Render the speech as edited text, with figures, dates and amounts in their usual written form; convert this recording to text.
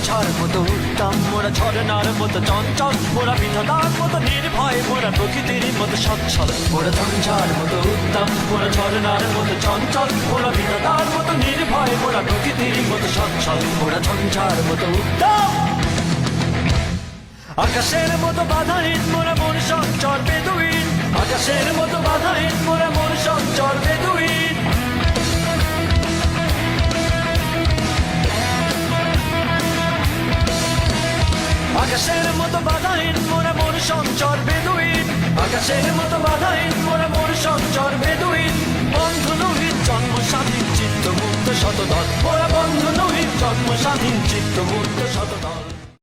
ঝড় মতো উত্তম, মোরা ঝরনার মতো চঞ্চল, মোরা বিধাতার মতো নির্ভয়, মোরা প্রকৃতির মতো সচ্ছল। মোরা ঝঞ্ঝার মতো উত্তম, মোরা ঝরনার মতো চঞ্চল, মোরা বিধাতার মতো নির্ভয়, মোরা প্রকৃতির মতো সচ্ছল। মোরা ঝঞ্ঝার মতো উত্তম, আকাশের মতো বাধাহীন, মোরা মন সঞ্চর বেদুইন। আকাশের মতো বাধাহীন, মোরা মন সঞ্চর বেদুইন। আকাশের মতো বাধাহীন, মোরা মন সঞ্চর বেদুইন। আকাশের মতো বাধাহীন, মোরা মন সঞ্চর বেদুইন। বন্ধু নহিত জন্ম স্বাধীন, চিত্ত মুক্ত শতদল, মোরা বন্ধু নহিত জন্ম স্বাধীন, চিত্ত মুক্ত শতদল।